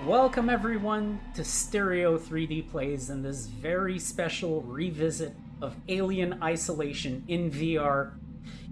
Welcome everyone to Stereo 3D Plays and this very special revisit of Alien Isolation in VR.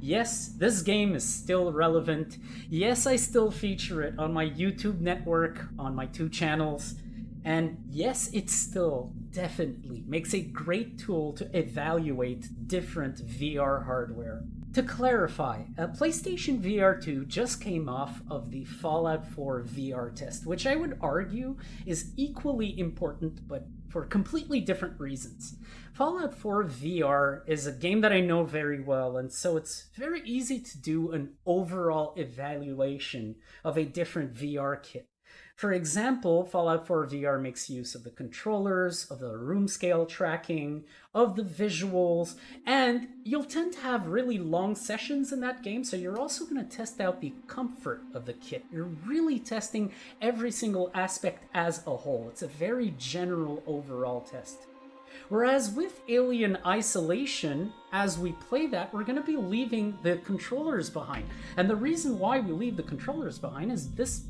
Yes, this game is still relevant. Yes, I still feature it on my YouTube network, on my 2 channels. And yes, it still definitely makes a great tool to evaluate different VR hardware. To clarify, PlayStation VR 2 just came off of the Fallout 4 VR test, which I would argue is equally important, but for completely different reasons. Fallout 4 VR is a game that I know very well, and so it's very easy to do an overall evaluation of a different VR kit. For example, Fallout 4 VR makes use of the controllers, of the room scale tracking, of the visuals, and you'll tend to have really long sessions in that game, so you're also going to test out the comfort of the kit. You're really testing every single aspect as a whole. It's a very general overall test. Whereas with Alien Isolation, as we play that, we're going to be leaving the controllers behind. And the reason why we leave the controllers behind is this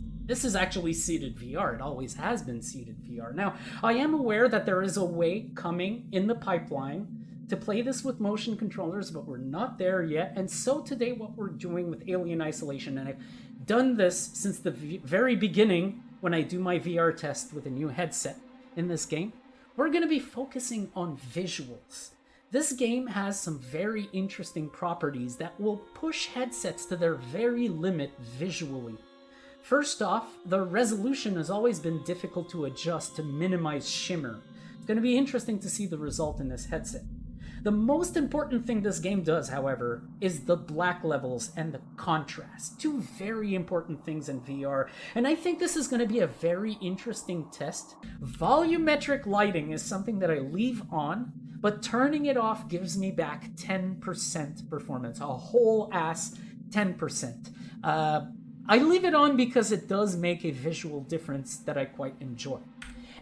is actually seated VR. It always has been seated VR. Now, I am aware that there is a way coming in the pipeline to play this with motion controllers, but we're not there yet. And so today what we're doing with Alien Isolation, and I've done this since the very beginning when I do my VR test with a new headset in this game, we're going to be focusing on visuals. This game has some very interesting properties that will push headsets to their very limit visually. First off, the resolution has always been difficult to adjust to minimize shimmer. It's going to be interesting to see the result in this headset. The most important thing this game does, however, is the black levels and the contrast. 2 very important things in VR, and I think this is going to be a very interesting test. Volumetric lighting is something that I leave on, but turning it off gives me back 10% performance, a whole ass 10%. I leave it on because it does make a visual difference that I quite enjoy.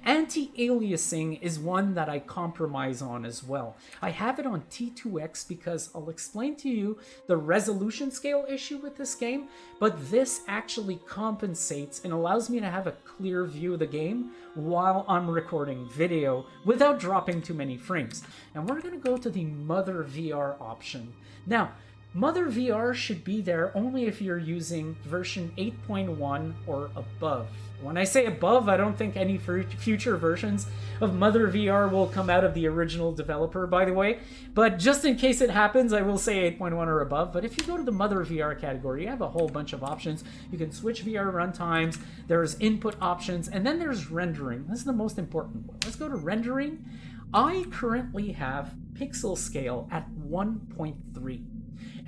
Anti-aliasing is one that I compromise on as well. I have it on T2X because I'll explain to you the resolution scale issue with this game, but this actually compensates and allows me to have a clear view of the game while I'm recording video without dropping too many frames. And we're going to go to the MotherVR option. Now, MotherVR should be there only if you're using version 8.1 or above. When I say above, I don't think any future versions of MotherVR will come out of the original developer, by the way. But just in case it happens, I will say 8.1 or above. But if you go to the MotherVR category, you have a whole bunch of options. You can switch VR runtimes, there's input options, and then there's rendering. This is the most important one. Let's go to rendering. I currently have pixel scale at 1.3.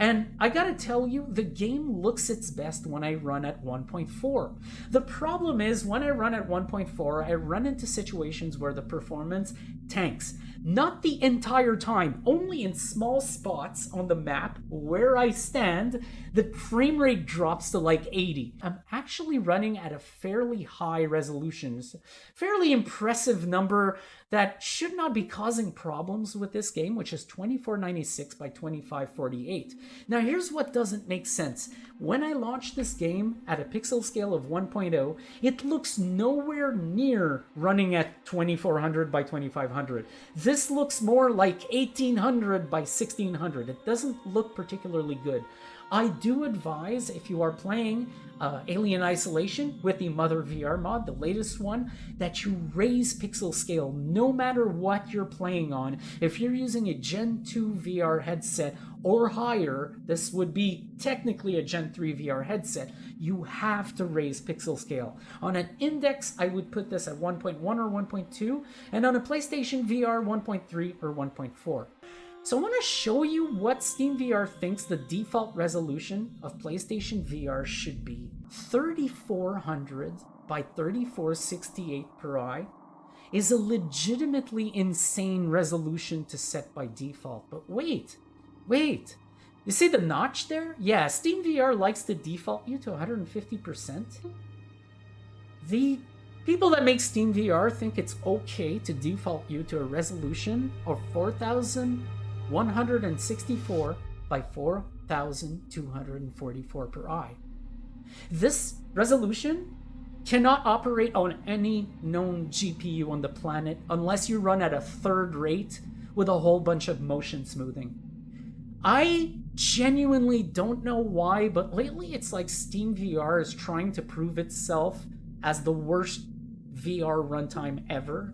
And I gotta tell you, the game looks its best when I run at 1.4. The problem is, when I run at 1.4, I run into situations where the performance tanks. Not the entire time, only in small spots on the map where I stand, the frame rate drops to like 80. I'm actually running at a fairly high resolution. It's a fairly impressive number that should not be causing problems with this game, which is 2496 by 2548. Now here's what doesn't make sense. When I launched this game at a pixel scale of 1.0, it looks nowhere near running at 2400 by 2500. This looks more like 1800 by 1600. It doesn't look particularly good. I do advise, if you are playing Alien Isolation with the MotherVR mod, the latest one, that you raise pixel scale no matter what you're playing on. If you're using a Gen 2 VR headset or higher, this would be technically a Gen 3 VR headset, you have to raise pixel scale. On an index, I would put this at 1.1 or 1.2, and on a PlayStation VR, 1.3 or 1.4. So I want to show you what SteamVR thinks the default resolution of PlayStation VR should be. 3400 by 3468 per eye is a legitimately insane resolution to set by default. But wait. You see the notch there? Yeah, SteamVR likes to default you to 150%. The people that make SteamVR think it's okay to default you to a resolution of 4164 by 4244 per eye. This resolution cannot operate on any known GPU on the planet unless you run at a third rate with a whole bunch of motion smoothing. I genuinely don't know why, but lately it's like SteamVR is trying to prove itself as the worst VR runtime ever.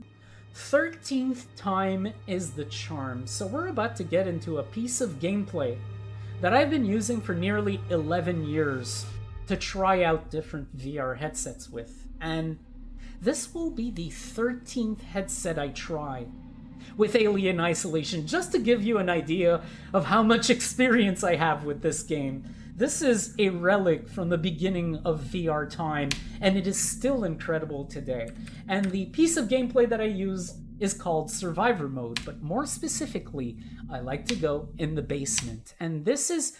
13th time is the charm, so we're about to get into a piece of gameplay that I've been using for nearly 11 years to try out different VR headsets with, and this will be the 13th headset I try with Alien Isolation, just to give you an idea of how much experience I have with this game. This is a relic from the beginning of VR time, and it is still incredible today. And the piece of gameplay that I use is called Survivor Mode, but more specifically, I like to go in the basement. And this is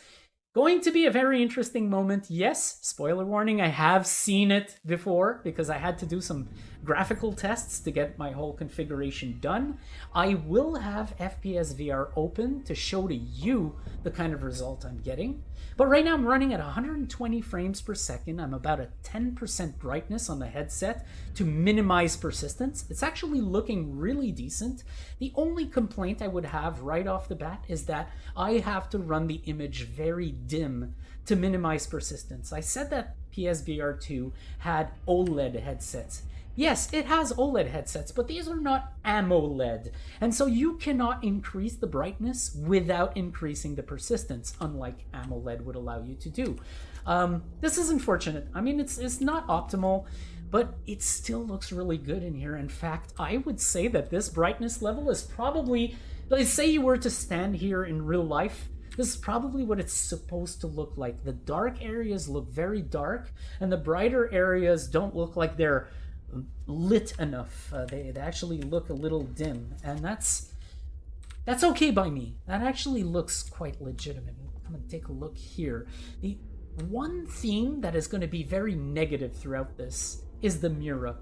going to be a very interesting moment. Yes, spoiler warning, I have seen it before because I had to do some graphical tests to get my whole configuration done. I will have FPS VR open to show to you the kind of result I'm getting. But right now I'm running at 120 frames per second. I'm about a 10% brightness on the headset to minimize persistence. It's actually looking really decent. The only complaint I would have right off the bat is that I have to run the image very dim to minimize persistence. I said that PSVR 2 had OLED headsets. Yes, it has OLED headsets, but these are not AMOLED, and so you cannot increase the brightness without increasing the persistence, unlike AMOLED would allow you to do. This is unfortunate. I mean, it's not optimal, but it still looks really good in here. In fact, I would say that this brightness level is probably, let's say you were to stand here in real life, this is probably what it's supposed to look like. The dark areas look very dark, and the brighter areas don't look like they're lit enough. They actually look a little dim, and that's okay by me. That actually looks quite legitimate. I'm gonna take a look here. The one theme that is going to be very negative throughout this is the mirror.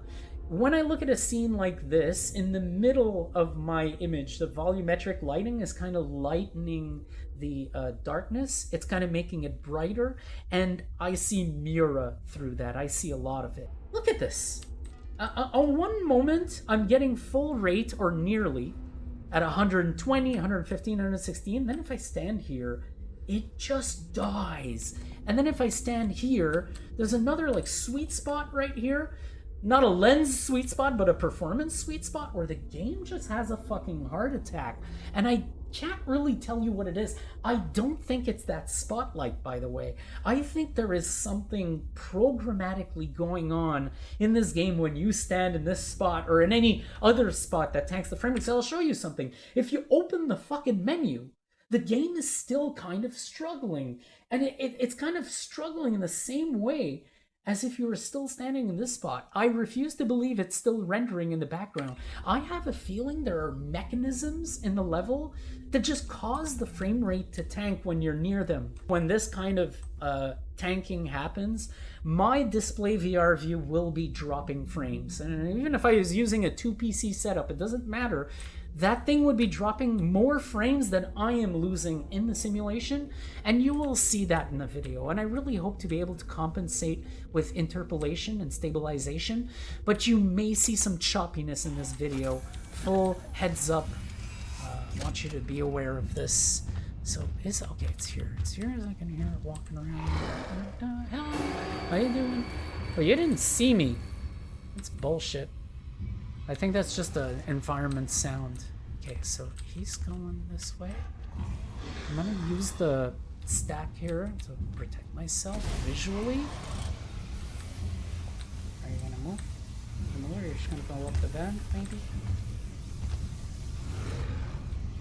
When I look at a scene like this, in the middle of my image, the volumetric lighting is kind of lightening the darkness. It's kind of making it brighter, and I see mirror through that. I see a lot of it. Look at this. On one moment, I'm getting full rate or nearly at 120, 115, 116. Then if I stand here, it just dies. And then if I stand here, there's another like sweet spot right here. Not a lens sweet spot, but a performance sweet spot where the game just has a fucking heart attack. And I can't really tell you what it is. I don't think it's that spotlight, by the way. I think there is something programmatically going on in this game when you stand in this spot or in any other spot that tanks the frame rate. So I'll show you something. If you open the fucking menu, the game is still kind of struggling. And it's kind of struggling in the same way as if you were still standing in this spot. I refuse to believe it's still rendering in the background. I have a feeling there are mechanisms in the level that just cause the frame rate to tank when you're near them. When this kind of tanking happens, my display VR view will be dropping frames. And even if I was using a 2 PC setup, it doesn't matter. That thing would be dropping more frames than I am losing in the simulation, and you will see that in the video. And I really hope to be able to compensate with interpolation and stabilization, but you may see some choppiness in this video. Full heads up. I want you to be aware of this. So it's okay, it's here. It's here as I can hear it walking around. What the hell? How you doing? Oh, you didn't see me. That's bullshit. I think that's just an environment sound. Okay, so he's going this way. I'm gonna use the stack here to protect myself visually. Are you gonna move? Or you're just gonna go up the bed, maybe?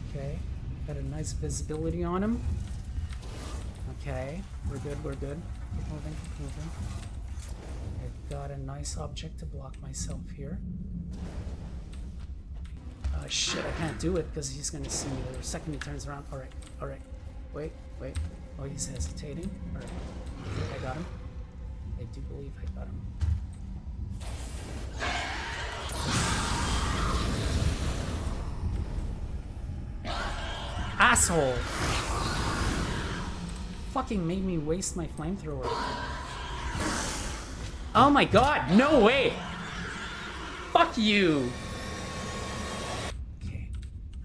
Okay, got a nice visibility on him. Okay, we're good, we're good. Keep moving, keep moving. I've got a nice object to block myself here. Shit, I can't do it because he's gonna see me. The second he turns around. Alright, alright. Wait. Oh, he's hesitating. Alright. I think I got him. I do believe I got him. Asshole! Fucking made me waste my flamethrower. Oh my god, no way! Fuck you! Okay,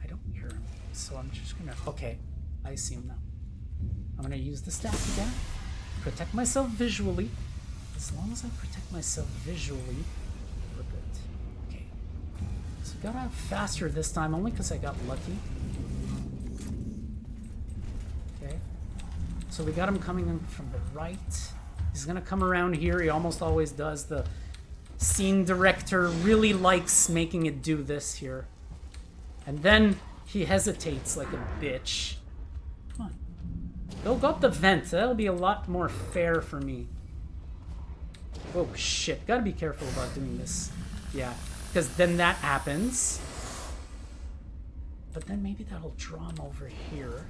I don't hear him, so I'm just gonna... Okay, I see him now. I'm gonna use the staff again. Protect myself visually. As long as I protect myself visually, we're good. Okay. So we got out faster this time, only because I got lucky. Okay. So we got him coming in from the right. He's gonna come around here. He almost always does. The scene director really likes making it do this here. And then he hesitates like a bitch. Come on. Go up the vent. That'll be a lot more fair for me. Oh shit. Gotta be careful about doing this. Yeah. Because then that happens. But then maybe that'll draw him over here.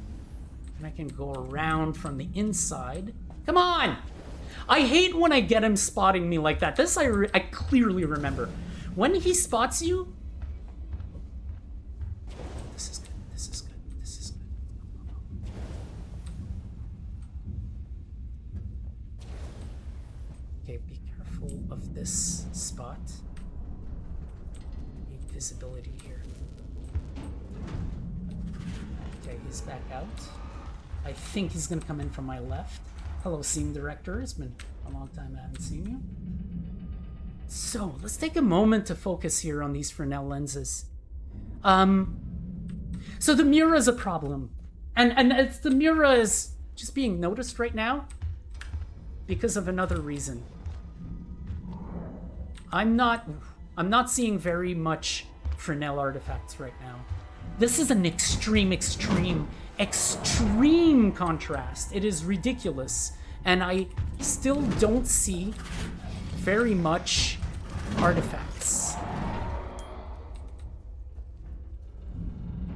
And I can go around from the inside. Come on! I hate when I get him spotting me like that. This I clearly remember. When he spots you... This is good. This is good. This is good. Okay, be careful of this spot. Need visibility here. Okay, he's back out. I think he's gonna come in from my left. Hello, scene director. It's been a long time I haven't seen you. So, let's take a moment to focus here on these Fresnel lenses. So the Mura is a problem. And the Mura is just being noticed right now because of another reason. I'm not seeing very much Fresnel artifacts right now. This is an extreme contrast. It is ridiculous. And I still don't see very much artifacts.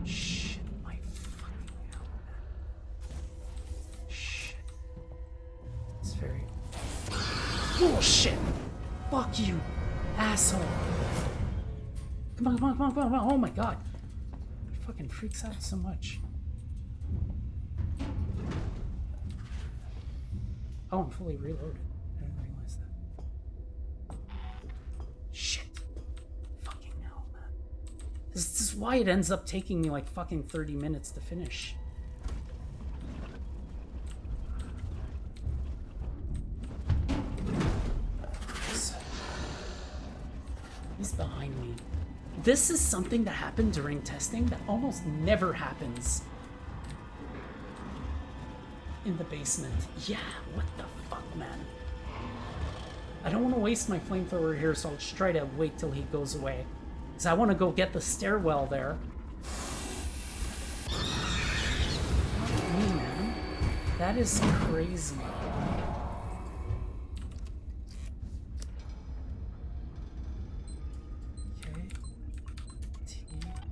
Shit, my fucking hell, man. Shit. It's very... Bullshit! Fuck you, asshole. Come on, come on, come on, come on. Oh my god. It fucking freaks out so much. Oh, I'm fully reloaded. I didn't realize that. Shit. Fucking hell, man. This is why it ends up taking me like fucking 30 minutes to finish. He's behind me. This is something that happened during testing that almost never happens in the basement. Yeah, what the fuck, man? I don't want to waste my flamethrower here, so I'll just try to wait till he goes away. Because I want to go get the stairwell there. Fuck me, man. That is crazy. Okay. T. Mark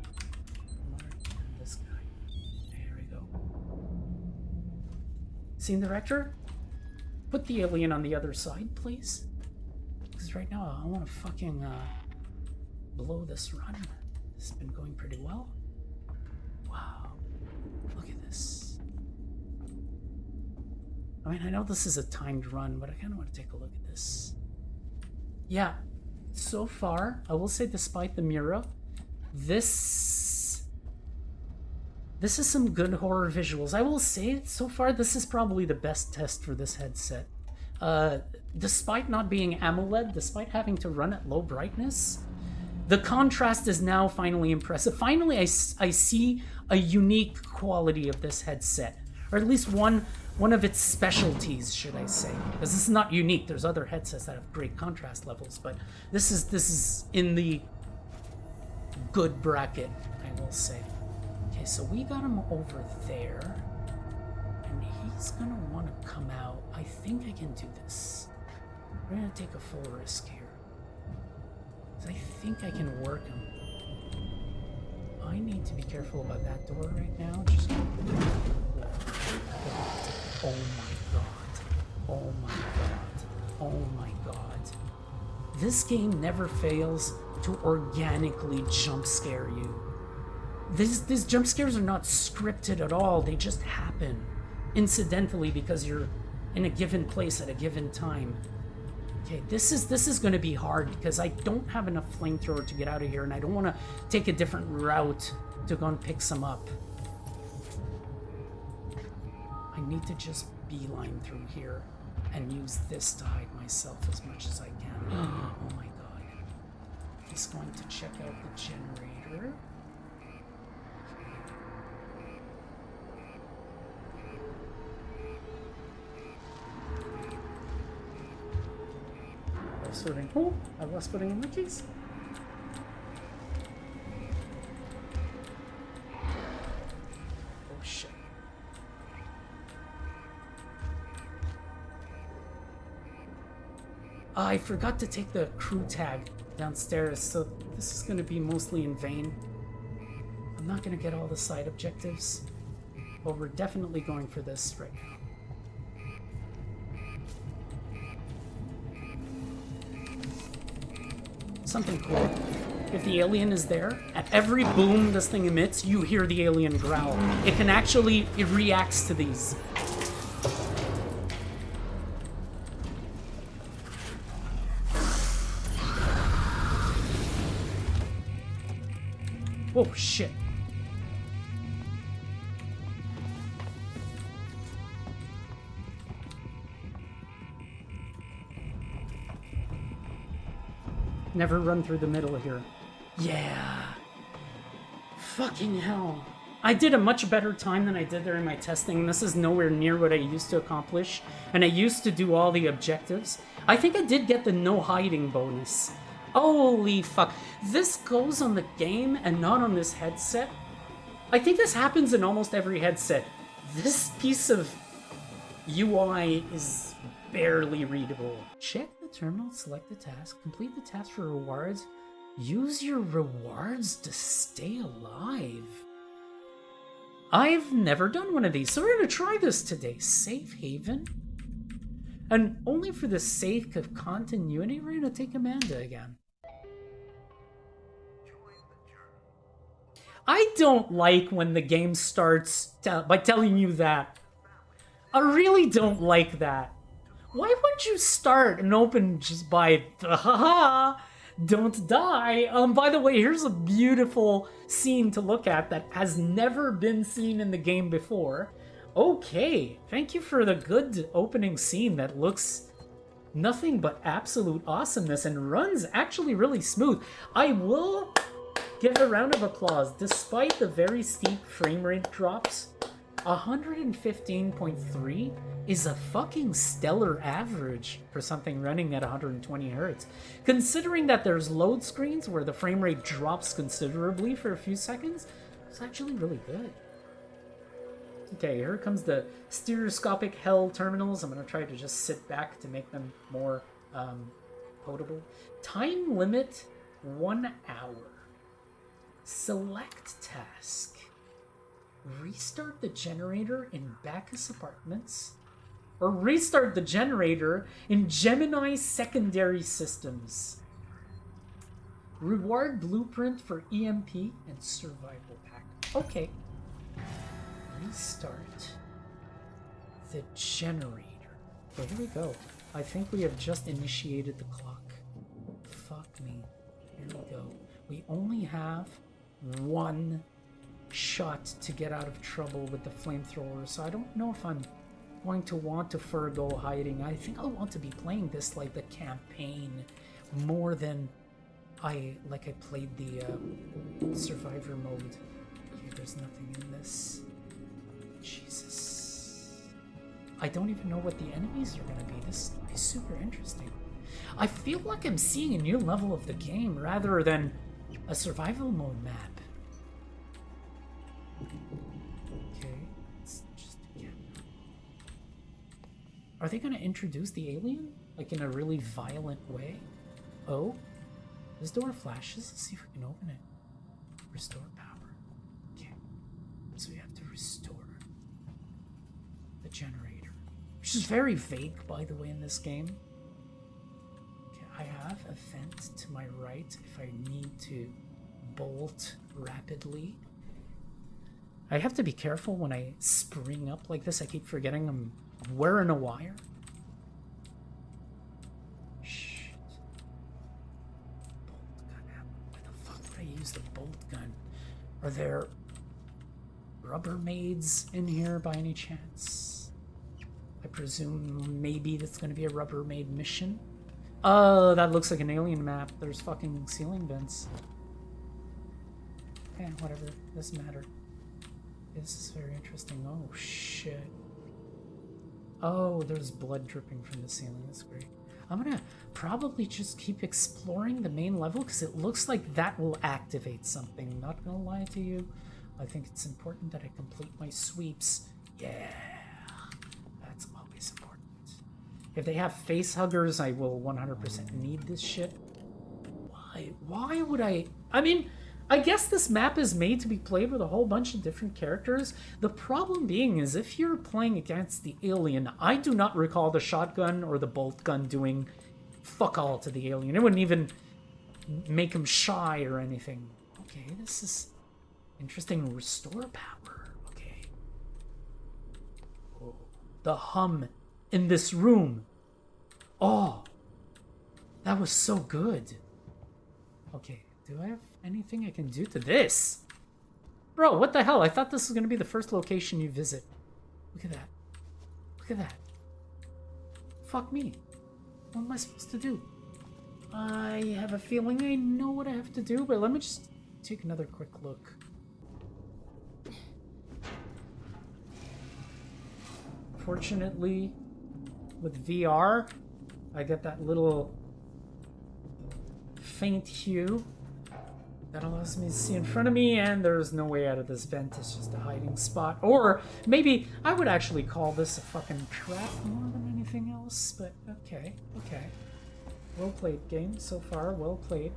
and this guy. Here we go. Scene director? Put the alien on the other side, please. Because right now I want to fucking blow this run. This has been going pretty well. Wow. Look at this. I mean, I know this is a timed run, but I kind of want to take a look at this. Yeah. So far, I will say despite the Mura, this is some good horror visuals. I will say, so far, this is probably the best test for this headset. Despite not being AMOLED, despite having to run at low brightness, the contrast is now finally impressive. Finally, I see a unique quality of this headset, or at least one of its specialties, should I say. Because this is not unique. There's other headsets that have great contrast levels, but this is in the good bracket, I will say. Okay, so we got him over there, and he's gonna want to come out. I think I can do this. We're gonna take a full risk here. I think I can work him. I need to be careful about that door right now. Just... Oh my god. Oh my god. Oh my god. This game never fails to organically jump scare you. These jump scares are not scripted at all. They just happen incidentally because you're in a given place at a given time. Okay, this is going to be hard because I don't have enough flamethrower to get out of here, and I don't want to take a different route to go and pick some up. I need to just beeline through here and use this to hide myself as much as I can. Oh my god. He's going to check out the generator. Sorting. Oh, I lost footing in my case. Oh shit. I forgot to take the crew tag downstairs, so this is going to be mostly in vain. I'm not going to get all the side objectives, but we're definitely going for this right now. Something cool. If the alien is there, at every boom this thing emits, you hear the alien growl. It can actually, it reacts to these. Oh shit. Never run through the middle here. Yeah. Fucking hell. I did a much better time than I did during my testing. This is nowhere near what I used to accomplish. And I used to do all the objectives. I think I did get the no hiding bonus. Holy fuck. This goes on the game and not on this headset. I think this happens in almost every headset. This piece of UI is barely readable. Check the terminal, select the task, complete the task for rewards, use your rewards to stay alive. I've never done one of these, so we're going to try this today. Safe haven. And only for the sake of continuity, we're going to take Amanda again. I don't like when the game starts by telling you that. I really don't like that. Why would you start and open just by, haha, don't die? By the way, here's a beautiful scene to look at that has never been seen in the game before. Okay, thank you for the good opening scene that looks nothing but absolute awesomeness and runs actually really smooth. I will give a round of applause. Despite the very steep frame rate drops, 115.3 is a fucking stellar average for something running at 120 Hz. Considering that there's load screens where the frame rate drops considerably for a few seconds, it's actually really good. Okay, here comes the stereoscopic hell terminals. I'm going to try to just sit back to make them more potable. Time limit, 1 hour. Select task. Restart the generator in Bacchus Apartments, or restart the generator in Gemini Secondary Systems. Reward blueprint for EMP and survival pack. Okay. Restart the generator. Okay, here we go. I think we have just initiated the clock. Fuck me. Here we go. We only have one shot to get out of trouble with the flamethrower, so I don't know if I'm going to want to forego hiding. I think I'll want to be playing this like the campaign more than I played the survivor mode. Okay, there's nothing in this. Jesus. I don't even know what the enemies are going to be. This is super interesting. I feel like I'm seeing a new level of the game rather than a survival mode map. Okay, let's just again. Are they going to introduce the alien? Like in a really violent way? Oh, this door flashes. Let's see if we can open it. Restore power. Okay, so we have to restore the generator, which is very vague, by the way, in this game. Okay, I have a vent to my right if I need to bolt rapidly. I have to be careful when I spring up like this. I keep forgetting I'm wearing a wire. Shit. use the bolt gun. Are there Rubbermaids in here by any chance? I presume maybe that's going to be a Rubbermaid mission. Oh, that looks like an alien map. There's fucking ceiling vents. Eh, whatever. Doesn't matter. This is very interesting. Oh, shit. Oh, there's blood dripping from the ceiling. That's great. I'm gonna probably just keep exploring the main level because it looks like that will activate something. Not gonna lie to you. I think it's important that I complete my sweeps. Yeah. That's always important. If they have face huggers, I will 100% need this shit. Why? Why would I? I mean, I guess this map is made to be played with a whole bunch of different characters. The problem being is if you're playing against the alien, I do not recall the shotgun or the bolt gun doing fuck all to the alien. It wouldn't even make him shy or anything. Okay, this is interesting. Restore power. Okay. Oh, the hum in this room. Oh, that was so good. Okay, do I have anything I can do to this? Bro, what the hell? I thought this was going to be the first location you visit. Look at that. Look at that. Fuck me. What am I supposed to do? I have a feeling I know what I have to do, but let me just take another quick look. Fortunately, with VR, I get that little faint hue that allows me to see in front of me, and there's no way out of this vent. It's just a hiding spot. Or maybe I would actually call this a fucking trap more than anything else, but okay, okay. Well played, game, so far, well played.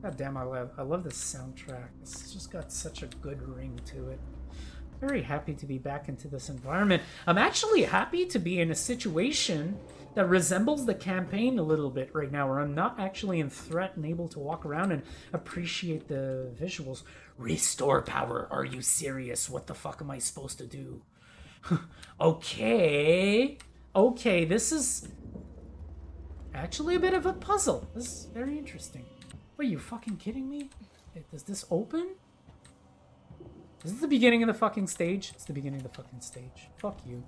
God damn, I love this soundtrack. It's just got such a good ring to it. Very happy to be back into this environment. I'm actually happy to be in a situation that resembles the campaign a little bit right now, where I'm not actually in threat and able to walk around and appreciate the visuals. Restore power. Are you serious? What the fuck am I supposed to do? Okay. Okay, this is actually a bit of a puzzle. This is very interesting. Wait, you fucking kidding me? Does this open? Is this the beginning of the fucking stage? It's the beginning of the fucking stage. Fuck you.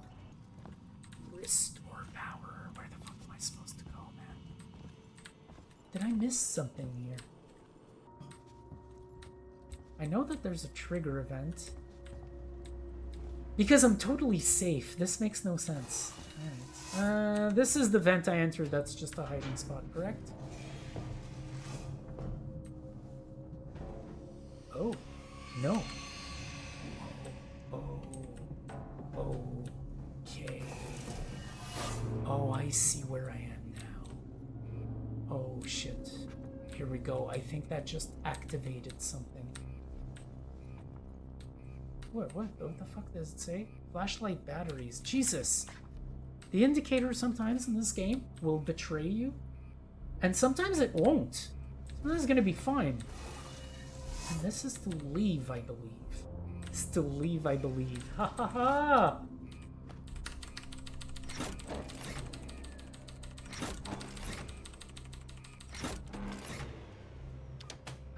Restore power. Where the fuck am I supposed to go, man? Did I miss something here? I know that there's a trigger event. Because I'm totally safe. This makes no sense. Alright. This is the vent I entered. That's just a hiding spot, correct? Oh. No. Okay. Oh, I see where I am now. Oh, shit. Here we go. I think that just activated something. What the fuck does it say? Flashlight batteries. Jesus! The indicator sometimes in this game will betray you. And sometimes it won't. Sometimes it's gonna be fine. And this is to leave, I believe. It's to leave, I believe. Ha ha ha!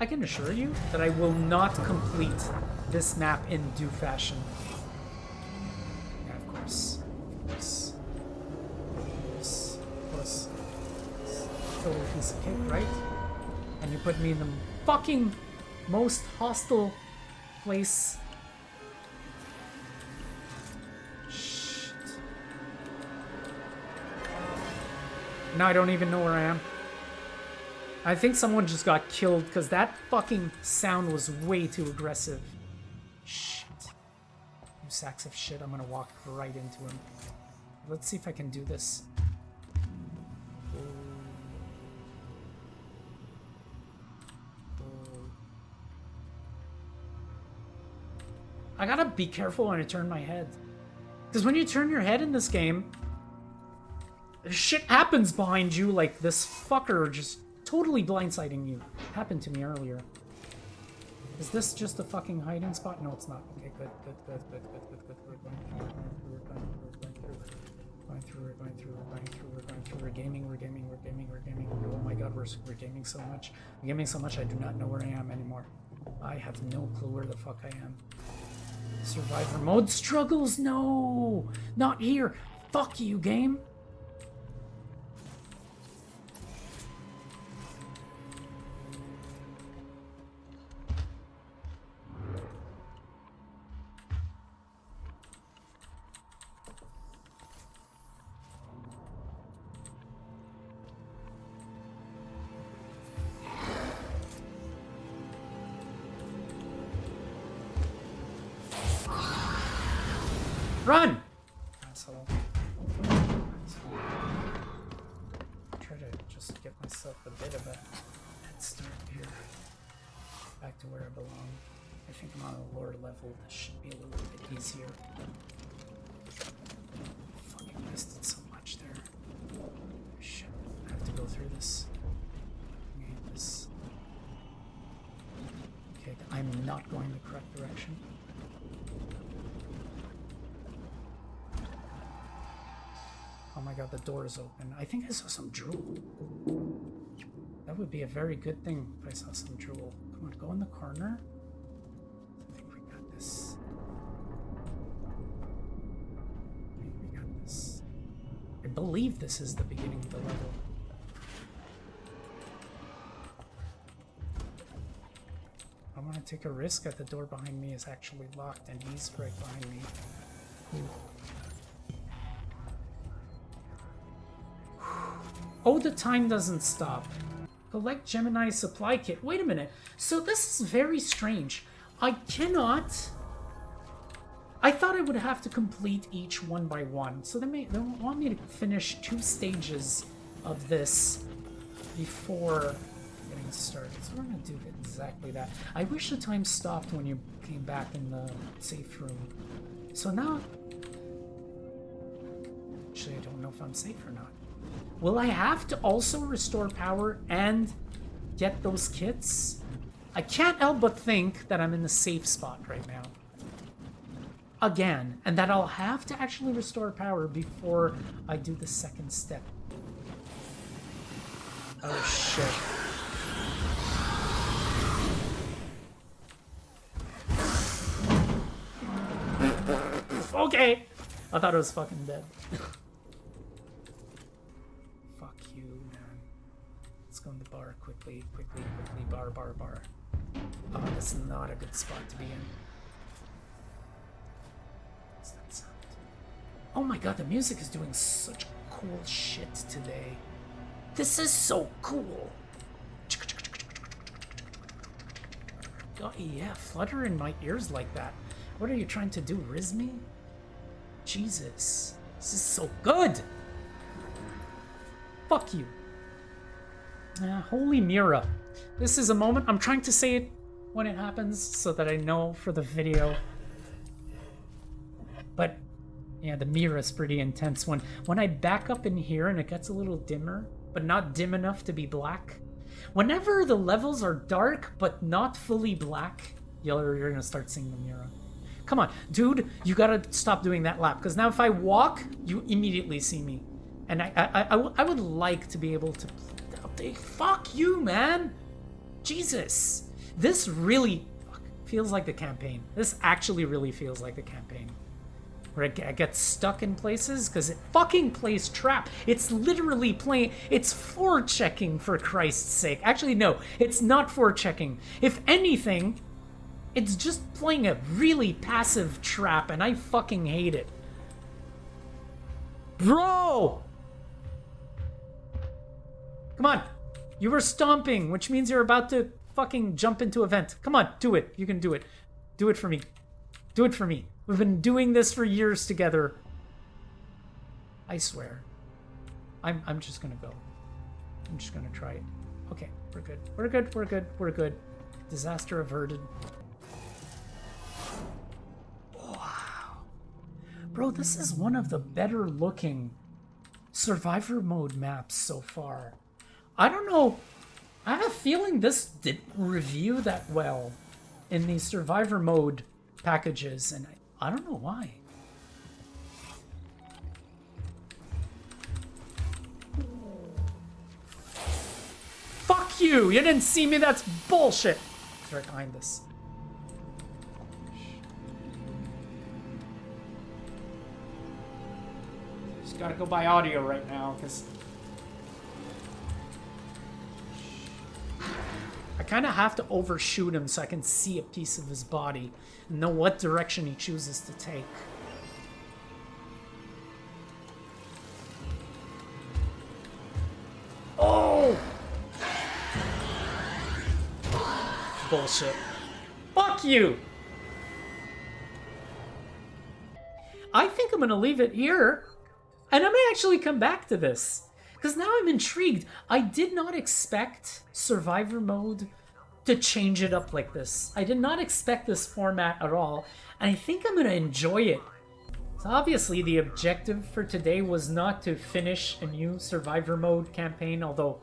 I can assure you that I will not complete this map in due fashion. Yeah, of course. Of course. Of course. Total piece of cake, right? And you put me in the fucking most hostile place. Shit. Now I don't even know where I am. I think someone just got killed because that fucking sound was way too aggressive. Shit. You sacks of shit, I'm gonna walk right into him. Let's see if I can do this. I gotta be careful when I turn my head. Because when you turn your head in this game, shit happens behind you, like this fucker just totally blindsiding you. Happened to me earlier. Is this just a fucking hiding spot? No, it's not. Okay, good. We're going through. we're gaming. Oh my god, we're gaming so much. We're gaming so much I do not know where I am anymore. I have no clue where the fuck I am. Survivor mode struggles? No! Not here! Fuck you, game! Run! Asshole. Try to just get myself a bit of a head start here. Back to where I belong. I think I'm on a lower level. This should be a little bit easier. Fucking wasted so much there. Shit. I have to go through this. I hate this. Okay, I'm not going the correct direction. Oh my god, the door is open. I think I saw some drool. That would be a very good thing if I saw some drool. Come on, go in the corner. I think we got this. I think we got this. I believe this is the beginning of the level. I want to take a risk that the door behind me is actually locked and he's right behind me. Ooh. Oh, the time doesn't stop. Collect Gemini supply kit. Wait a minute. So this is very strange. I cannot... I thought I would have to complete each one by one. So they want me to finish 2 stages of this before getting started. So we're going to do exactly that. I wish the time stopped when you came back in the safe room. So now... Actually, I don't know if I'm safe or not. Will I have to also restore power and get those kits? I can't help but think that I'm in the safe spot right now. Again, and that I'll have to actually restore power before I do the second step. Oh shit. Okay! I thought I was fucking dead. Go in the bar quickly, bar. Oh, that's not a good spot to be in. What's that sound? Oh my god, the music is doing such cool shit today. This is so cool. God, yeah, flutter in my ears like that. What are you trying to do, Riz me? Jesus, this is so good. Fuck you. Holy Mira. This is a moment. I'm trying to say it when it happens so that I know for the video. But yeah, the Mira is pretty intense. When I back up in here and it gets a little dimmer, but not dim enough to be black. Whenever the levels are dark but not fully black, you're gonna start seeing the Mira. Come on, dude, you gotta stop doing that lap, because now if I walk, you immediately see me. And I would like to be able to... Fuck you, man! Jesus! This really feels like the campaign. This actually really feels like the campaign. Where I get stuck in places because it fucking plays trap. It's literally playing... It's forechecking, for Christ's sake. Actually, no. It's not forechecking. If anything, it's just playing a really passive trap, and I fucking hate it. Bro! Come on. You were stomping, which means you're about to fucking jump into a vent. Come on, do it. You can do it. Do it for me. Do it for me. We've been doing this for years together. I swear. I'm just gonna go. I'm just gonna try it. Okay, we're good. We're good, we're good, we're good. Disaster averted. Wow. Bro, this is one of the better looking survivor mode maps so far. I don't know. I have a feeling this didn't review that well in the survivor mode packages, and I don't know why. Fuck you! You didn't see me? That's bullshit! It's right behind this. Just gotta go by audio right now, because I kind of have to overshoot him so I can see a piece of his body and know what direction he chooses to take. Oh! Bullshit. Fuck you! I think I'm gonna leave it here, and I may actually come back to this. Because now I'm intrigued. I did not expect Survivor Mode to change it up like this. I did not expect this format at all, and I think I'm going to enjoy it. So obviously the objective for today was not to finish a new Survivor Mode campaign, although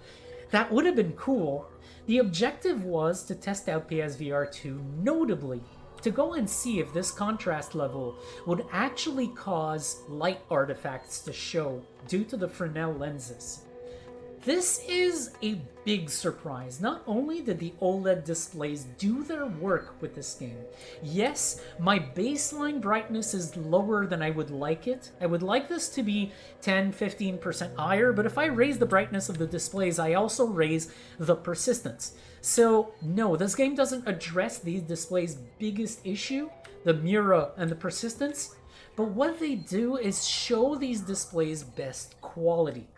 that would have been cool. The objective was to test out PSVR 2, notably to go and see if this contrast level would actually cause light artifacts to show due to the Fresnel lenses. This is a big surprise. Not only did the OLED displays do their work with this game, yes, my baseline brightness is lower than I would like it. I would like this to be 10-15% higher, but if I raise the brightness of the displays, I also raise the persistence. So no, this game doesn't address these displays' biggest issue, the mirror and the persistence, but what they do is show these displays' best quality.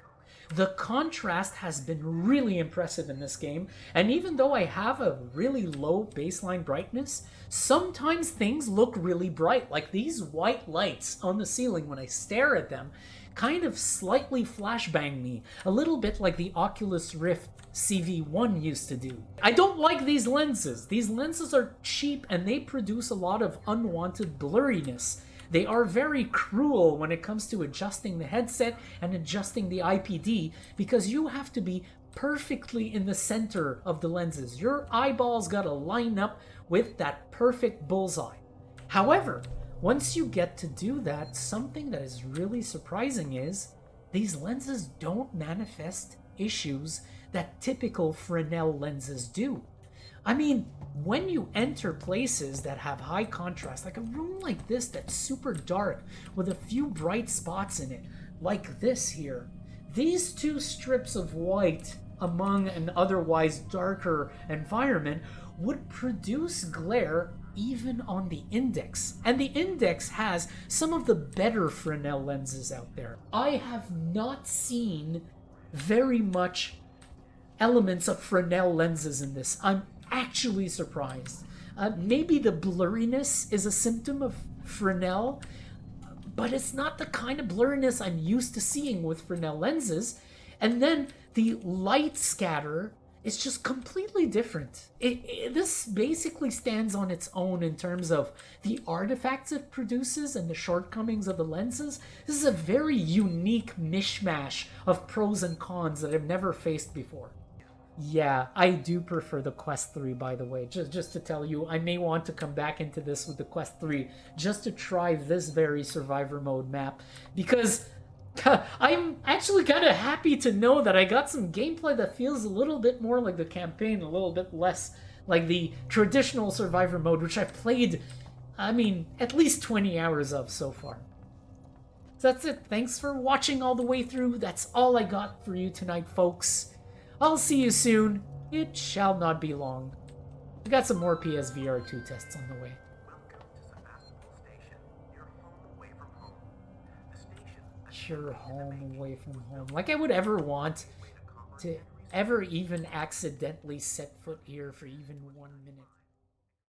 The contrast has been really impressive in this game, and even though I have a really low baseline brightness, sometimes things look really bright, like these white lights on the ceiling when I stare at them kind of slightly flashbang me, a little bit like the Oculus Rift CV1 used to do. I don't like these lenses. These lenses are cheap and they produce a lot of unwanted blurriness. They are very cruel when it comes to adjusting the headset and adjusting the IPD because you have to be perfectly in the center of the lenses. Your eyeballs gotta line up with that perfect bullseye. However, once you get to do that, something that is really surprising is these lenses don't manifest issues that typical Fresnel lenses do. I mean, when you enter places that have high contrast, like a room like this that's super dark with a few bright spots in it, like this here, these two strips of white among an otherwise darker environment would produce glare even on the Index. And the Index has some of the better Fresnel lenses out there. I have not seen very much elements of Fresnel lenses in this. I'm actually surprised. Maybe the blurriness is a symptom of Fresnel, but it's not the kind of blurriness I'm used to seeing with Fresnel lenses. And then the light scatter is just completely different. This basically stands on its own in terms of the artifacts it produces and the shortcomings of the lenses. This is a very unique mishmash of pros and cons that I've never faced before. Yeah, I do prefer the Quest 3, by the way. Just to tell you, I may want to come back into this with the Quest 3 just to try this very Survivor Mode map, because I'm actually kind of happy to know that I got some gameplay that feels a little bit more like the campaign, a little bit less like the traditional Survivor Mode, which I've played, I mean, at least 20 hours of so far. So that's it. Thanks for watching all the way through. That's all I got for you tonight, folks. I'll see you soon. It shall not be long. We got some more PSVR 2 tests on the way. Your home away from home. Like I would ever want to ever even accidentally set foot here for even 1 minute.